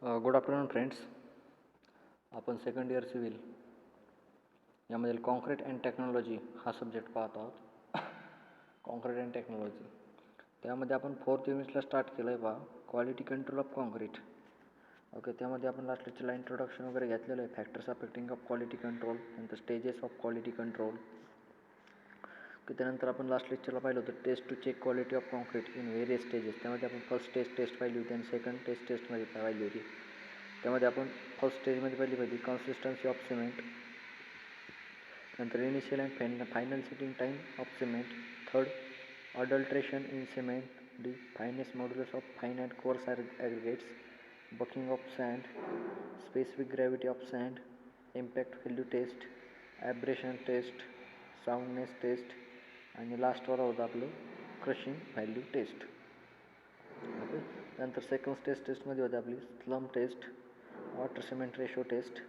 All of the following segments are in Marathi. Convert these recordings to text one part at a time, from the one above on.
Good afternoon friends. आपण सेकंड इयर सिव्हिल यामधील कॉन्क्रीट अँड टेक्नॉलॉजी हा सब्जेक्ट पाहत आहोत. कॉन्क्रीट अँड टेक्नॉलॉजी त्यामध्ये आपण 4th युनिटला स्टार्ट केलं आहे पहा, quality control of concrete. Okay, त्यामध्ये आपण लास्ट लेक्चरला इंट्रोडक्शन वगैरे घेतलेलं आहे, factors affecting of quality control, नंतर स्टेजेस ऑफ क्वालिटी कंट्रोल. त्यानंतर आपण लास्ट लेक्चरला पाहिलं होतं test to check quality of concrete in various stages. त्यामध्ये आपण फर्स्ट टेस्ट पाहिली होती आणि सेकंड टेस्टमध्ये पाहिली होती. त्यामध्ये आपण फर्स्ट स्टेजमध्ये पाहिली होती कन्सिस्टन्सी ऑफ सिमेंट, नंतर initial and final setting time of cement, third adulteration in cement, the finest modulus of fine and coarse aggregates, bulking of sand, specific gravity of sand, impact value test, abrasion test, soundness test आणि लास्टवर होतं आपलं क्रशिंग व्हॅल्यू टेस्ट. ओके, नंतर सेकंड टेस्टमध्ये होते आपली slump test, water cement ratio test,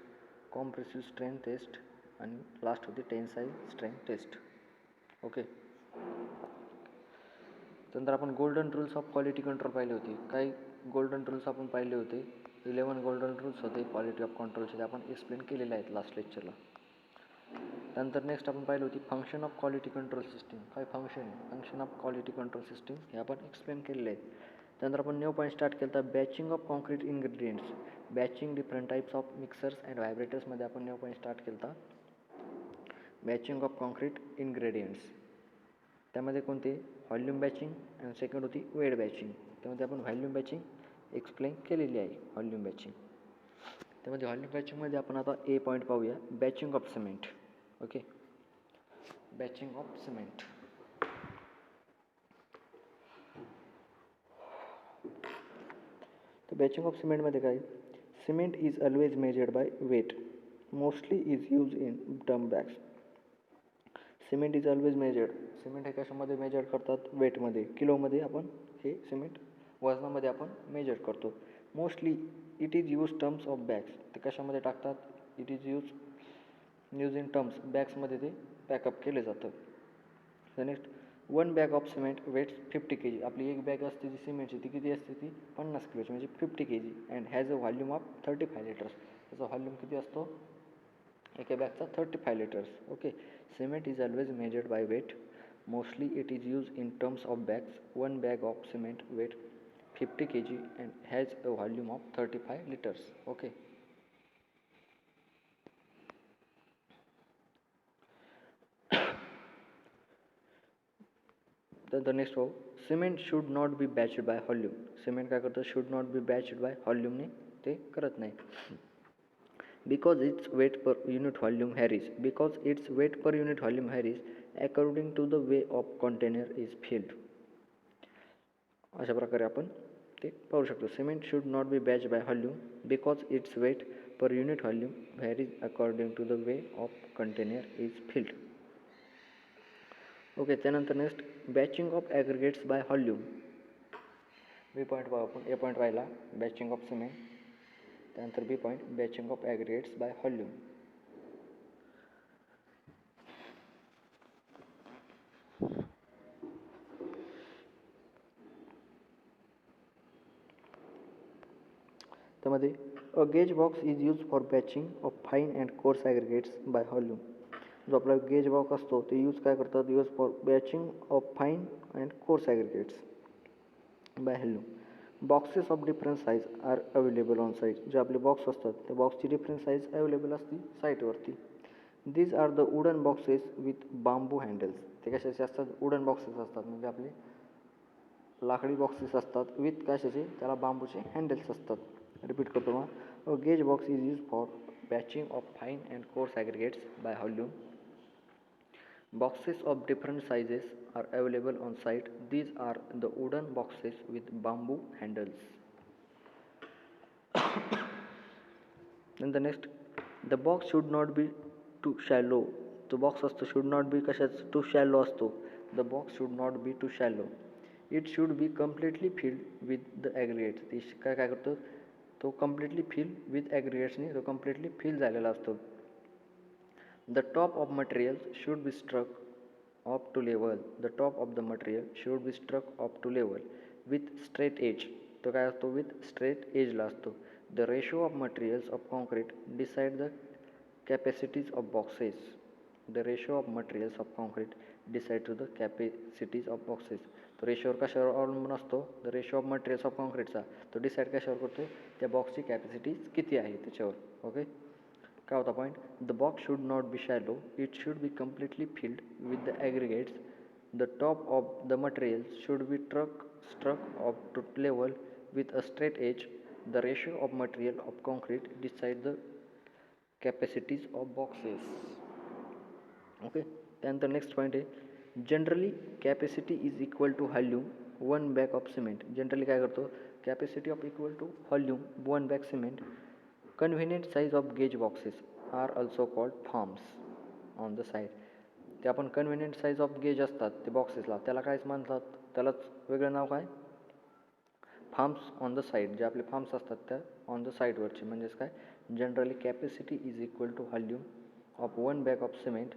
compressive strength test आणि लास्ट होती टेन्साईल स्ट्रेंथ टेस्ट. ओके, नंतर आपण golden rules of quality control पाहिले होते. काही गोल्डन रूल्स आपण पाहिले होते, 11 गोल्डन रूल्स होते क्वालिटी ऑफ कंट्रोलचे, ते आपण एक्सप्लेन केलेले आहेत लास्ट लेक्चरला. त्यानंतर नेक्स्ट आपण पाहिली होती function of quality control system. काय function of quality control system हे आपण एक्सप्लेन केलेले आहेत. त्यानंतर आपण न्यू पॉईंट स्टार्ट केला तर batching of concrete ingredients, batching different types of mixers and व्हायब्रेटर्समध्ये आपण न्यू पॉईंट स्टार्ट केला होता बॅचिंग ऑफ कॉन्क्रीट इन्ग्रेडियंट्स. त्यामध्ये कोणते व्हॉल्यूम बॅचिंग आणि सेकंड होती वेट बॅचिंग. त्यामध्ये आपण व्हॉल्यूम बॅचिंग एक्सप्लेन केलेली आहे. व्हॉल्यूम बॅचिंग त्यामध्ये व्हॉल्यूम बॅचिंगमध्ये आपण आता ए पॉईंट पाहूया, batching of cement. Okay, batching of cement. तर बॅचिंग ऑफ सिमेंटमध्ये काय, cement is always measured by weight, mostly is use in dumb bags. Cement is always measured, cement हे कशामध्ये मेजर करतात, वेटमध्ये, किलोमध्ये आपण हे सिमेंट वजनामध्ये आपण मेजर करतो. Mostly it is use terms of bags, ते कशामध्ये टाकतात, it is use in terms, बॅग्समध्ये ते पॅकअप केले जातं. Next 1 bag of cement weights 50 kg. आपली एक बॅग असते जी सिमेंटची ती किती असते, ती 50 किलोची म्हणजे 50 kg and has a volume of 35 litres. त्याचा व्हॉल्यूम किती असतो एका बॅगचा, 35 litres. Okay, cement is always measured by weight, mostly it is use in terms of bags. 1 bag of cement weight 50 kg and has a volume of 35 litres. Okay, तर नेक्स्ट हो, cement should not be batched by volume. Cement काय करतं, should not be batched by व्हॉल्यूमने ते करत नाही. Because its weight per unit volume varies, because its weight per unit volume varies according to the way of container is filled. अशा प्रकारे आपण ते पाहू शकतो. Cement should not be batched by volume because its weight per unit volume varies according to the way of container is filled. Okay, त्यानंतर next batching of aggregates by volume. B point पाहू आपण, ए पॉईंट राहिला बॅचिंग ऑफ सिमेंट, त्यानंतर बी point batching of aggregates by volume. त्यामध्ये a gauge box is use for batching of fine and coarse aggregates by volume. जो आपला गेज बॉक्स असतो ते यूज काय करतात, use for batching of fine and coarse aggregates by volume. Boxes of different size are available on site. जे आपले बॉक्स असतात त्या बॉक्सची डिफरंट साईज अवेलेबल असते साईटवरती. These are the wooden boxes with bamboo handles. ते कशाचे असतात, वुडन बॉक्सेस असतात, म्हणजे आपले लाकडी बॉक्सेस असतात विथ कशाचे, त्याला बांबूचे हँडल्स असतात. रिपीट करतो मग, a gauge box is use for batching of fine and coarse aggregates by volume. Boxes of different sizes are available on site. These are the wooden boxes with bamboo handles. Then the next, the box should not be too shallow. The box असतो should not be कशाच, too shallow असतो. The box should not be too shallow. It should be completely filled with the aggregates. ती काय करतो, तो completely fill with aggregates ने तो completely fill झालेला असतो. The top of material should be struck up to level. The top of the material should be struck up to level with straight edge. तो काय असतो, with straight edge ला असतो. The ratio of materials of concrete decide the capacities of boxes. The ratio of materials of concrete decide to the capacities of boxes. तो रेशोवर कशावर अवलंबून असतो? The ratio of materials of कॉन्क्रीटचा तो डिसाईड कशावर करतो? त्या बॉक्सची कॅपॅसिटी किती आहे त्याच्यावर. ओके, काय होता point? The box should not be shallow, it should be completely filled with the aggregates. The top of the material should be struck up to level with a straight edge. The ratio of material of concrete decide the capacities of boxes. Okay, त्यानंतर नेक्स्ट पॉईंट आहे generally capacity is equal to volume one bag of cement. Generally काय करतो? Capacity of equal to volume one bag cement. Convenient size of gauge boxes are also called forms on the side. ते आपण कन्व्हिनियंट साईज ऑफ गेज असतात ते बॉक्सेसला, त्याला कायच म्हणतात? त्यालाच वेगळं नाव काय? Farms on the side. जे आपले फार्म्स असतात त्या ऑन द साईडवरचे म्हणजेच काय? Generally capacity is equal to volume of one bag of cement.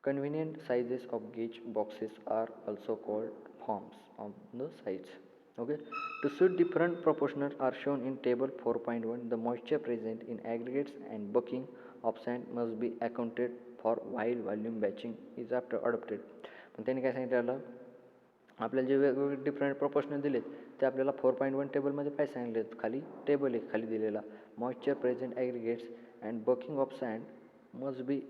Convenient sizes of gauge boxes are also called forms on the sides. Okay, to suit different proportions are shown in table 4.1. The moisture present in aggregates and bucking of sand must be accounted for while volume batching is after adopted. पण त्यांनी काय सांगितलं? आपल्याला जे वेगवेगळे डिफरंट प्रोपोर्शनल दिलेत ते आपल्याला 4.1 टेबलमध्ये काय सांगितलेत? खाली टेबल एक खाली दिलेला moisture present aggregates and bulking of sand must be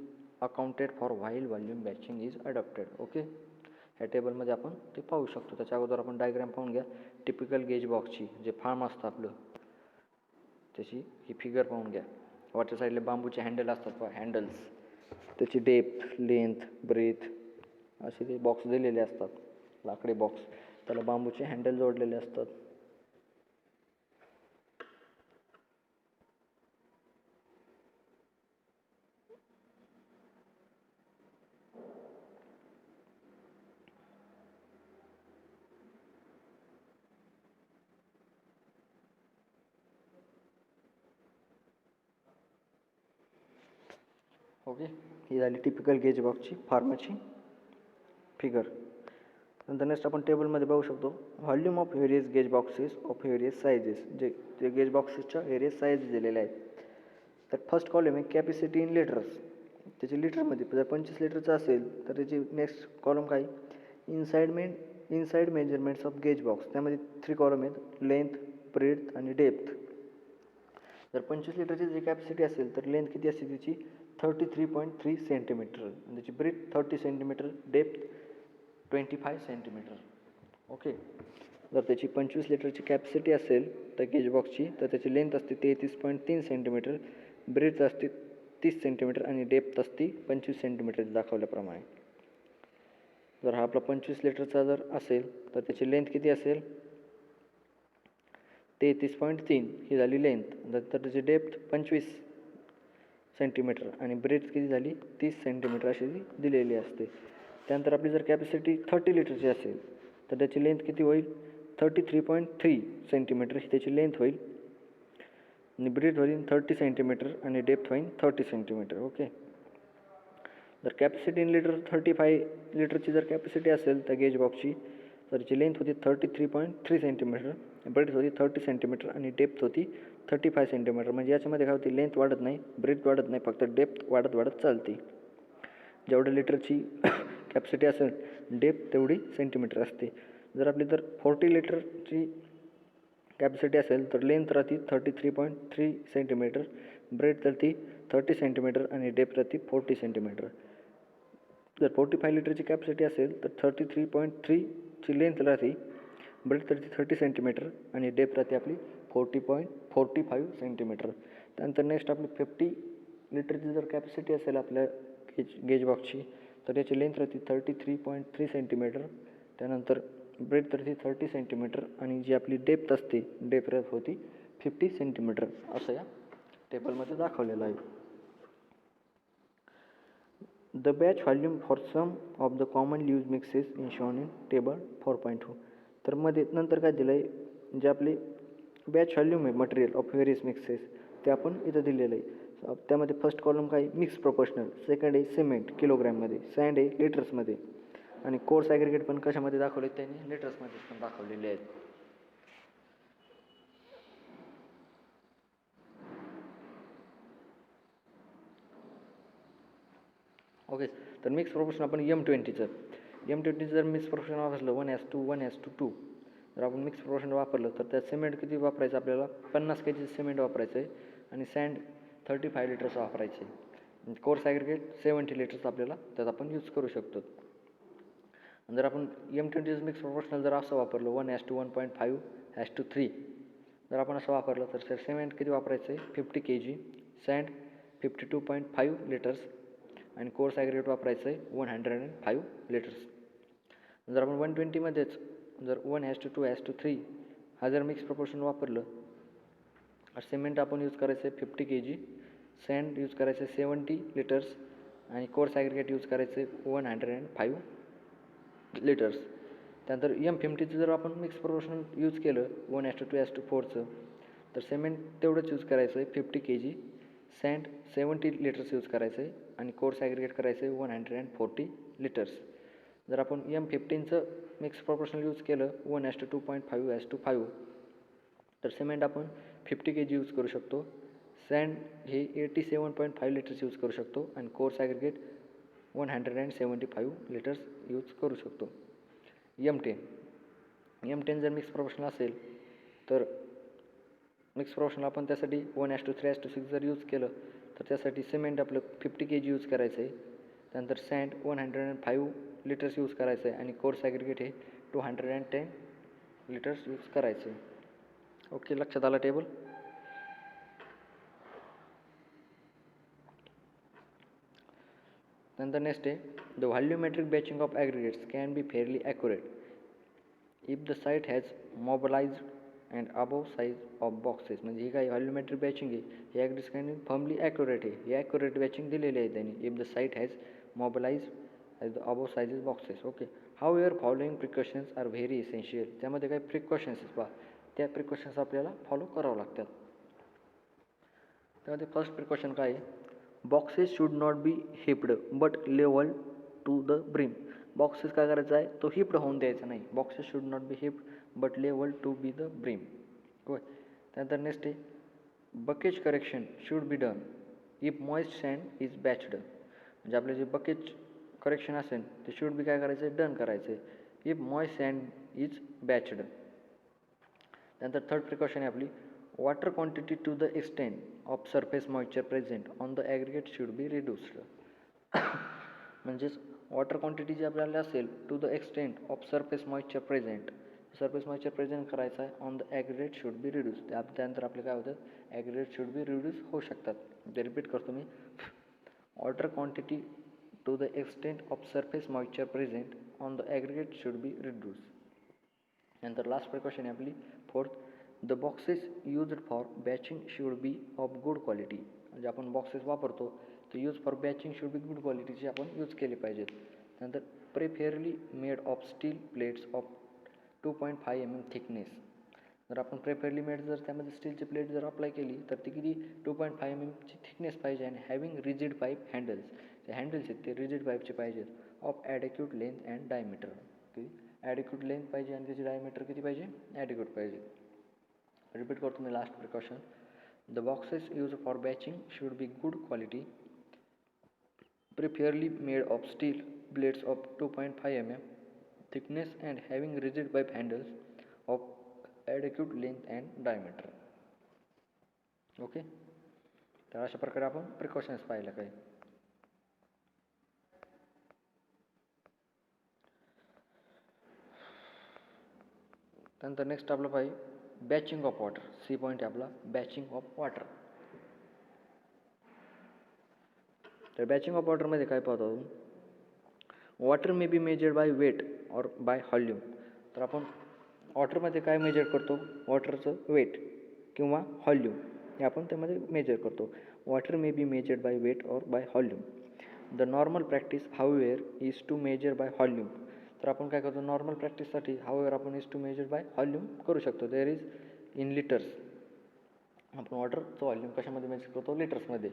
accounted for while volume batching is adopted. Okay, ह्या टेबलमध्ये आपण ते पाहू शकतो. त्याच्या अगोदर आपण डायग्राम पाहून घ्या. टिपिकल गेज बॉक्सची जे फार्म असतं आपलं त्याची ही फिगर पाहून घ्या. वरच्या साईडला बांबूचे हँडल असतात पहा, हँडल्स, त्याची डेप्थ, लेंथ, ब्रेथ असे ते बॉक्स दिलेले असतात. लाकडी बॉक्स, त्याला बांबूचे हँडल जोडलेले असतात. ओके, ही झाली टिपिकल गेज बॉक्सची फार्माची फिगर. नंतर नेक्स्ट आपण टेबलमध्ये बघू शकतो volume of various gauge boxes of various sizes. जे गेज बॉक्सेसच्या व्हेरियस साईज दिलेल्या आहेत. तर फर्स्ट कॉलम आहे कॅपॅसिटी इन लिटर्स. त्याची लिटरमध्ये जर 25 लिटरचं असेल तर त्याची नेक्स्ट कॉलम काय? Inside measurements of gauge box. त्यामध्ये 3 कॉलम आहेत, लेंथ, ब्रेथ आणि डेप्थ. जर 25 लिटरची जी कॅपॅसिटी असेल तर लेंथ किती असते त्याची? 33.3 सेंटीमीटर आणि त्याची breadth 30 centimetre, depth 25 centimetre. Okay, जर त्याची 25 लिटरची कॅपॅसिटी असेल तर गेज बॉक्सची तर त्याची लेंथ असते 33.3 सेंटीमीटर, ब्रेथ असते 30 सेंटीमीटर आणि डेप्थ असते 25 सेंटीमीटर दाखवल्याप्रमाणे. जर हा आपला 25 लिटरचा जर असेल तर त्याची लेंथ किती असेल? 33.3 ही झाली लेंथ. तर त्याची डेप्थ 25 सेंटीमीटर आणि ब्रेथ किती झाली? 30 सेंटीमीटर अशी दिलेली असते. त्यानंतर आपली जर कॅपॅसिटी 30 लिटरची असेल तर त्याची लेंथ किती होईल? 33.3 सेंटीमीटर ही त्याची लेंथ होईल आणि ब्रेथ होईल 30 सेंटीमीटर आणि डेप्थ होईल 30 सेंटीमीटर. ओके, जर कॅपॅसिटी इन लिटर 35 लिटरची जर कॅपॅसिटी असेल तर गेज बॉक्सची तर त्याची लेंथ होती 33.3 सेंटीमीटर, ब्रेथ होती 30 सेंटीमीटर आणि डेप्थ होती 35 सेंटीमीटर. म्हणजे याच्यामध्ये काय होती? लेंथ वाढत नाही, ब्रेथ वाढत नाही, फक्त डेप्थ वाढत चालते. जेवढ्या लिटरची कॅपॅसिटी असेल डेप्थ तेवढी सेंटीमीटर असते. जर आपली जर 40 लिटरची कॅपॅसिटी असेल तर लेंथ राहते 33.3 सेंटीमीटर, ब्रेथ राहते 30 सेंटीमीटर आणि डेप्थ राहते 40 सेंटीमीटर. जर 45 लिटरची कॅपॅसिटी असेल तर 33.3 ची लेंथ राहते, ब्रेथ राहते 30 सेंटीमीटर आणि डेप्थ राहते आपली 40.45 सेंटीमीटर. त्यानंतर नेक्स्ट आपली 50 लिटरची जर कॅपॅसिटी असेल आपल्या गेज बॉक्सची तर याची लेंथ राहते 33.3 सेंटीमीटर, त्यानंतर ब्रेथ राहते 30 सेंटीमीटर आणि जी आपली डेप्थ असते डेप्थ होती 50 सेंटीमीटर असं या टेबलमध्ये दाखवलेलं आहे. The batch volume for some of the common use mixes in shown in table 4.2. तर मध्ये नंतर काय दिलं आहे? जे आपले बॅच व्हॉल्यूम आहे मटेरियल ऑफ व्हेरियस मिक्सेस ते आपण इथं दिलेलं आहे. त्यामध्ये फर्स्ट कॉलम काय? मिक्स प्रोपोर्शनल, सेकंड आहे सिमेंट किलोग्रॅममध्ये, सँड आहे लिटर्समध्ये आणि कोर्स ॲग्रिगेट पण कशामध्ये दाखवले? त्यांनी लिटर्समध्ये पण दाखवलेले आहेत. ओके. तर मिक्स प्रोपोर्शन आपण M20 जर मिक्स प्रोपोर्शन वापरलं 1:1:2 जर आपण मिक्स प्रोपोर्शन वापरलं तर त्यात सिमेंट किती वापरायचं आपल्याला 50 kg सिमेंट वापरायचं आहे आणि सँड 35 लिटर्स वापरायचे. कोर्स ॲग्रिगेट 70 लिटर्स आपल्याला त्यात आपण यूज करू शकतो. जर आपण M20 मिक्स प्रोपोर्शनल जर असं वापरलं 1:1.5:3 जर आपण असं वापरलं तर सिमेंट किती वापरायचं आहे 50 kg, सँड 52.5 लिटर्स आणि कोर्स ॲग्रिगेट वापरायचं आहे 105 लिटर्स. जर आपण 120मध्येच जर 1:2:3 हा जर मिक्स प्रोपोर्शन वापरलं सिमेंट आपण यूज करायचं आहे 50 kg, सँड यूज करायचं आहे 70 लिटर्स आणि कोर्स ॲग्रिगेट यूज करायचं आहे 105 लिटर्स. त्यानंतर M50चं जर आपण मिक्स प्रोपोर्शन यूज केलं 1:2:4चं तर सिमेंट तेवढंच यूज करायचं आहे 50 kg, सँड 70 लिटर्स यूज करायचं आहे आणि कोर्स ॲग्रिगेट करायचं आहे 140 लिटर्स. जर आपण M15चं मिक्स प्रोपोर्शनल यूज केलं 1:2.5:5 तर सिमेंट आपण 50 kg यूज करू शकतो, सँड हे 87.5 लिटर्स यूज करू शकतो आणि कोर्स ॲग्रिगेट 175 लिटर्स यूज करू शकतो. M10 जर मिक्स प्रोपोर्शनल असेल तर मिक्स प्रोपोर्शनल आपण त्यासाठी 1:3:6 जर यूज केलं तर त्यासाठी सिमेंट आपलं 50 kg यूज करायचं आहे. त्यानंतर सँड 105 लिटर्स यूज करायचं आहे आणि कोर्स ॲग्रिगेट हे 210 लिटर्स यूज करायचं आहे. ओके, लक्षात आलं टेबल. नंतर नेक्स्ट आहे the volumetric batching of aggregates can be fairly accurate if the site has mobilised and above size of boxes. म्हणजे ही काही व्हॉल्यूमेट्रिक बॅचिंग आहे हे ॲग्रिगेट्स कॅन फर्मली ॲक्युरेट आहे. हे ॲक्युरेट बॅचिंग दिलेली आहे त्यांनी if the site has mobilised as the above sizes boxes. Okay. How are following precautions are very essential. त्यामध्ये काही प्रिकॉशन्स पहा त्या प्रिकॉशन्स आपल्याला फॉलो करावं लागतात. त्यामध्ये फर्स्ट प्रिकॉशन काय आहे boxes should not be heaped but level to the brim. Boxes काय करायचं आहे तो हिप्ड होऊन द्यायचा नाही. Boxes should not be heaped but level to be the brim. होय. त्यानंतर नेक्स्ट आहे bulkage correction should be done if moist sand is batched. म्हणजे आपले जे बकेज करेक्शन असेल ते शूड बी काय करायचं आहे डन करायचं आहे इफ मॉइस्ट सँड इज बॅच्ड. त्यानंतर थर्ड प्रिकॉशन आहे आपली water quantity to the extent of surface moisture present on the aggregate should be reduced. म्हणजेच वॉटर क्वांटिटी जी आपल्याला असेल to the extent of surface moisture present करायचं आहे on the aggregate should be reduce. त्यानंतर आपले काय होतं ॲग्रिगेट शूड बी रिड्यूस होऊ शकतात. ते रिपीट करतो मी water quantity to the extent of surface moisture present on the aggregate should be reduce. नंतर लास्ट प्रिकॉशन आहे आपली fourth the boxes used for batching should be of good quality. म्हणजे आपण बॉक्सेस वापरतो तर use for batching should be good क्वालिटीचे आपण यूज केले पाहिजेत. त्यानंतर preferably made of steel plates of 2.5 mm thickness. जर आपण प्रेफेअरली मेड जर त्यामध्ये स्टीलची प्लेट जर अप्लाय केली तर ती किती 2.5 mm ची थिकनेस पाहिजे आणि हॅविंग रिजिड पाईप हँडल्स. जे हँडल्स आहेत ते रिजिड पाईपचे पाहिजेत of adequate length and diameter. Adequate length पाहिजे आणि त्याची डायमीटर किती पाहिजे ॲडिक्यूट पाहिजे. रिपीट करतो मी last precaution the boxes use for batching should be good quality preferably made of steel blades of 2.5 mm thickness and having rigid pipe handles of adequate length and diameter. Okay. तर अशा प्रकारे आपण प्रिकॉशन्स पाहिल्या काही. त्यानंतर नेक्स्ट आपलं पाहिजे बॅचिंग ऑफ वॉटर. सी पॉईंट आहे आपला बॅचिंग ऑफ वॉटर. तर बॅचिंग ऑफ वॉटरमध्ये काय पाहतो water may be measured by weight or by volume. तर आपण वॉटरमध्ये काय मेजर करतो वॉटरचं वेट किंवा व्हॉल्यूम हे आपण त्यामध्ये मेजर करतो. Water may be measured by weight or by volume. The normal practice however is to measure by volume. तर आपण काय करतो नॉर्मल प्रॅक्टिससाठी हाऊएवर आपण is to measure by volume करू शकतो. There is in litres. आपण वॉटरचं व्हॉल्यूम कशामध्ये मेजर करतो लिटर्समध्ये.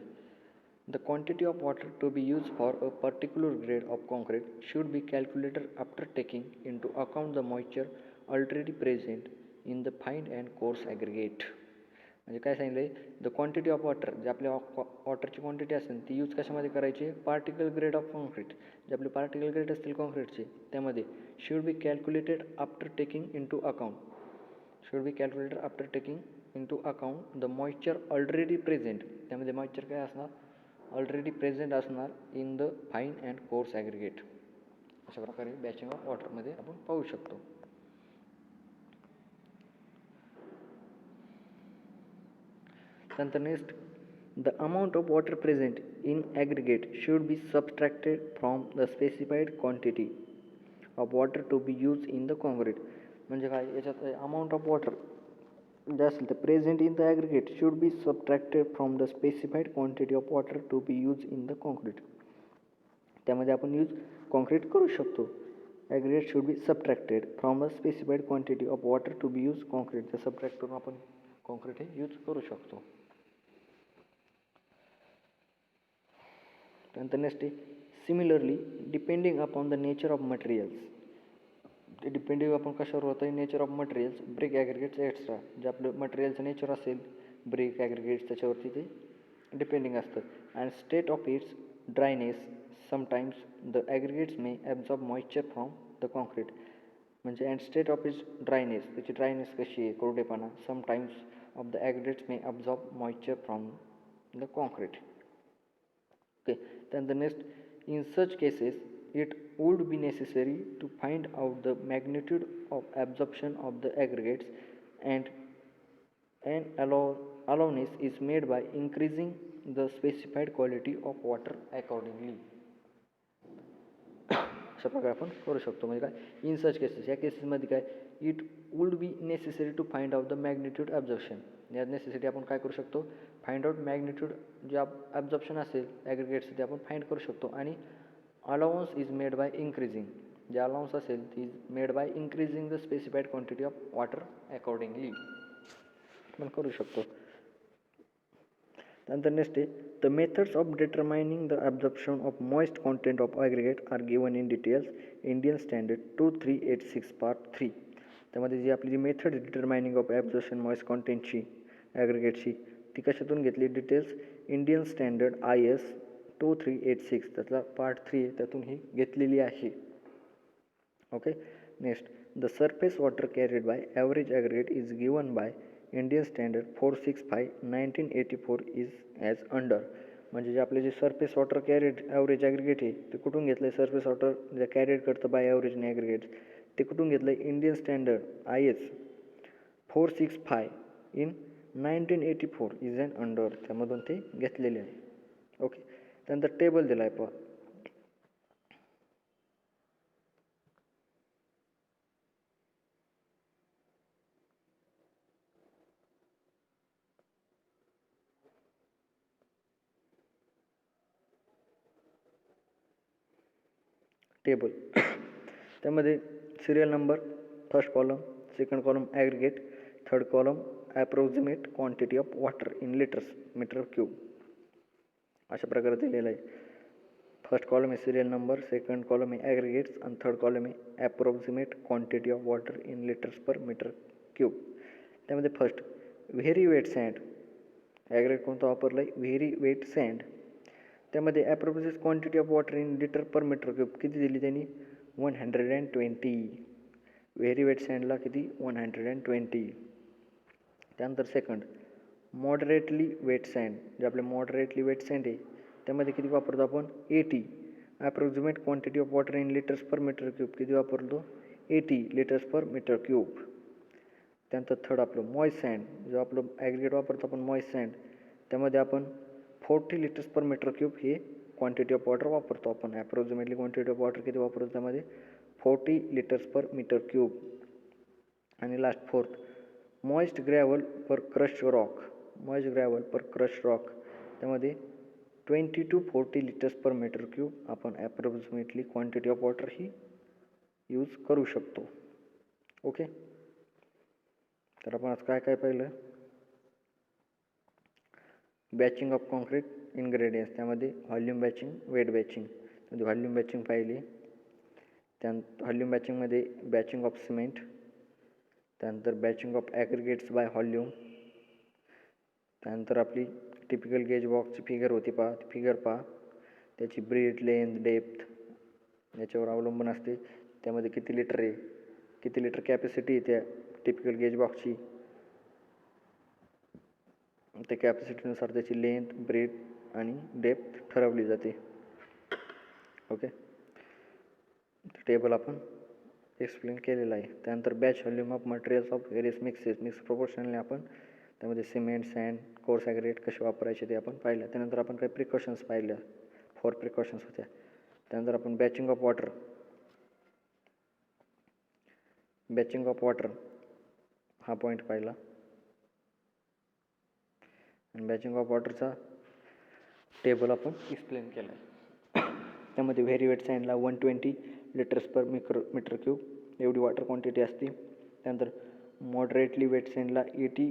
The quantity of water to be use for a particular grade of concrete should be calculated after taking into account the moisture already present in the fine and coarse aggregate. म्हणजे काय सांगितलं आहे, द क्वांटिटी ऑफ वॉटर, जे आपल्या वॉटरची क्वांटिटी असेल ती यूज कशामध्ये करायची, पार्टिकल ग्रेड ऑफ कॉन्क्रीट, जे आपले पार्टिकल ग्रेड असतील कॉन्क्रीटचे त्यामध्ये should be calculated after taking into account, should be calculated after taking into account the moisture already present, त्यामध्ये मॉइश्चर काय असणार, ऑलरेडी प्रेझेंट असणार in the fine and coarse aggregate. अशा प्रकारे बॅचिंग ऑफ वॉटरमध्ये आपण पाहू शकतो. त्यानंतर next, the amount of water present in aggregate should be subtracted from the specified quantity of water to be use in the concrete. म्हणजे काय, याच्यात अमाऊंट ऑफ वॉटर जे असेल तर present in the aggregate should be subtracted from the specified quantity of water to be use in the concrete. त्यामध्ये आपण यूज कॉन्क्रीट करू शकतो. Aggregate should be subtracted from the specified quantity of water to be use concrete. तर सबट्रॅक्ट करून आपण कॉन्क्रीट हे यूज करू शकतो. त्यानंतर नेक्स्ट आहे, similarly depending upon the nature of materials, depending आपण कशावर होतं, nature of materials, brick aggregates extra, जे आपलं मटेरियलचं नेचर असेल ब्रिक ॲग्रिगेट्स त्याच्यावरती ते डिपेंडिंग असतं. And state of its dryness, sometimes the aggregates may absorb moisture from the concrete. म्हणजे and state of its dryness, त्याची ड्रायनेस कशी आहे, कोरडेपणा, sometimes of the aggregates may absorb moisture from the concrete. Okay. त्यानंतर next, in such cases it would be necessary to find out the magnitude of absorption of the aggregates, and an allowance is made by increasing the specified quality of water accordingly. अशा प्रकारे आपण करू शकतो. म्हणजे काय, इन सच केसेस, या केसेसमध्ये काय, it would be necessary to find out the magnitude absorption. या नेसेसिटी आपण काय करू शकतो, फाइंड आउट मॅग्निट्यूड जे ॲब्झॉर्प्शन असेल ॲग्रिगेट्स ते आपण फाइंड करू शकतो. आणि allowance is made by increasing, जे allowance असेल ती is made by increasing the specified quantity of water accordingly. आपण करू शकतो. त्यानंतर नेक्स्ट आहे, the methods of determining the absorption of moist content of aggregate are given in details Indian standard 2386 part 3. त्यामध्ये जी आपली जी method determining of absorption moist कॉन्टेंटची ॲग्रिगेटची ती कशातून घेतली, डिटेल्स इंडियन स्टँडर्ड IS 2386 त्यातला पार्ट 3 त्यातून ही घेतलेली आहे. Okay. Next, the surface water carried by average aggregate is given by Indian standard 465 1984 is as under. म्हणजे जे आपले जे surface water carried average aggregate आहे ते कुठून घेतलं आहे, सरफेस वॉटर जे कॅरीड करतं बाय ॲव्हरेजने ॲग्रिगेट ते कुठून घेतलं आहे, Indian standard IS 465 in 1984 is an under, त्यामधून ते घेतलेले आहे. ओके. त्यानंतर टेबल दिला आहे पहा, टेबल. त्यामध्ये serial number, first column, second column aggregate, third column approximate quantity of water in litres metre cube, अशा प्रकारे दिलेलं आहे. फर्स्ट कॉलम आहे सिरियल नंबर, सेकंड कॉलम आहे ॲग्रिगेट्स आणि थर्ड कॉलम आहे approximate quantity of water in litres per metre cube. त्यामध्ये first very wet sand, aggregate कोणतं वापरलं आहे, व्हेरी वेट सँड. त्यामध्ये approximate quantity of water in litre per metre cube किती दिली त्यांनी, 120. व्हेरी वेट सँडला किती, 120. त्यानंतर सेकंड मॉडरेटली वेट सँड, जे आपले मॉडरेटली वेट सँड आहे त्यामध्ये किती वापरतो आपण, 80. Approximate quantity of water in litres per metre cube किती वापरतो, 80 लिटर्स पर मीटर क्यूब. त्यानंतर थर्ड आपलं मॉइस्ट सँड, जो आपलं ॲग्रिगेट वापरतो आपण मॉइस्ट सँड त्यामध्ये आपण 40 लिटर्स पर मीटर क्यूब हे क्वांटिटी ऑफ वॉटर वापरतो आपण. ॲप्रोक्सिमेटली क्वांटिटी ऑफ वॉटर किती वापरतो त्यामध्ये, 40 लिटर्स पर मीटर क्यूब. आणि last fourth moist gravel per crush rock, moist gravel per crush rock त्यामध्ये 20 to 40 litres per metre cube आपण ॲप्रोक्सिमेटली क्वांटिटी ऑफ वॉटर ही यूज करू शकतो. ओके. तर आपण आज काय काय पाहिलं, बॅचिंग ऑफ कॉन्क्रीट इन्ग्रेडियंट्स, त्यामध्ये व्हॉल्यूम बॅचिंग, वेट बॅचिंग, म्हणजे व्हॉल्यूम बॅचिंग पाहिली. त्यानंतर व्हॉल्यूम बॅचिंगमध्ये बॅचिंग ऑफ सिमेंट, त्यानंतर batching of aggregates by volume, त्यानंतर आपली टिपिकल गेज बॉक्सची फिगर होती पहा, ती फिगर पहा. त्याची ब्रीथ, लेंथ, डेप्थ याच्यावर अवलंबून असते. त्यामध्ये किती लिटर आहे, किती लिटर कॅपॅसिटी आहे त्या टिपिकल गेज बॉक्सची. त्या कॅपॅसिटीनुसार त्याची लेंथ, ब्रीथ आणि डेप्थ ठरवली जाते. ओके, टेबल आपण एक्सप्लेन केलेलं आहे. त्यानंतर batch volume of materials of various mixes, mix proportionally आपण त्यामध्ये सिमेंट, सँड, कोर्स ॲग्रेगेट कसे वापरायचे ते आपण पाहिलं. त्यानंतर आपण काही प्रिकॉशन्स पाहिल्या, 4 प्रिकॉशन्स होत्या. त्यानंतर आपण बॅचिंग ऑफ वॉटर हा पॉईंट पाहिला. आणि बॅचिंग ऑफ वॉटरचा टेबल आपण एक्सप्लेन केला आहे. त्यामध्ये व्हेरी वेट सँडला 120 लिटर्स पर मीटर क्यूब एवढी वॉटर क्वांटिटी असते. त्यानंतर मॉडरेटली वेट सँडला 80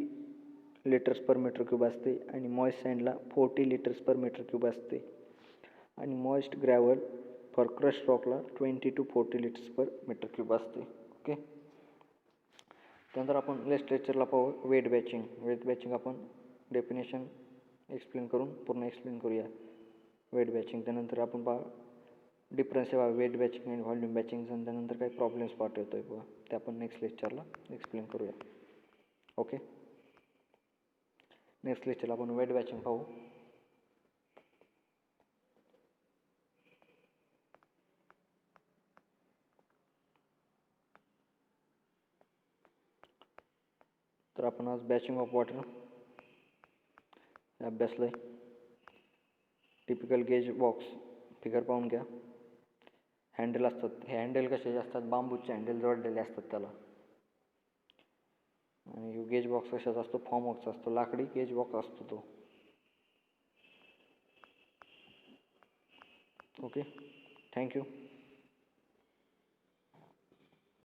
लिटर्स पर मीटर क्यूब असते आणि मॉइस्ट सँडला 40 लिटर्स पर मीटर क्यूब असते. आणि मॉइस्ट ग्रॅव्हल फॉर क्रश रॉकला 20 to 40 litres per metre cube असते. ओके, त्यानंतर आपण नेक्स्ट लेक्चरला पाहू वेट बॅचिंग आपण डेफिनेशन एक्सप्लेन करून पूर्ण एक्सप्लेन करूया वेट बॅचिंग. त्यानंतर आपण डिफरन्स आहे वेट बॅचिंग आणि व्हॉल्यूम बॅचिंग. आणि त्यानंतर काही प्रॉब्लेम्स पार्ट येतो आहे ते आपण नेक्स्ट लेक्चरला एक्सप्लेन करूया. ओके, नेक्स्ट लेक्चरला आपण वेट बॅचिंग पाहू. तर आपण आज बॅचिंग ऑफ वॉटर अभ्यासलं आहे. टिपिकल गेज बॉक्स फिगर पाहून घ्या. हँडल असतात, हे हँडल कसे असतात, बांबूचे हँडल जोडलेले असतात त्याला. आणि गेज बॉक्स कशाचा असतो, फॉर्मवर्कचा असतो, लाकडी गेज बॉक्स असतो तो. Okay, thank you.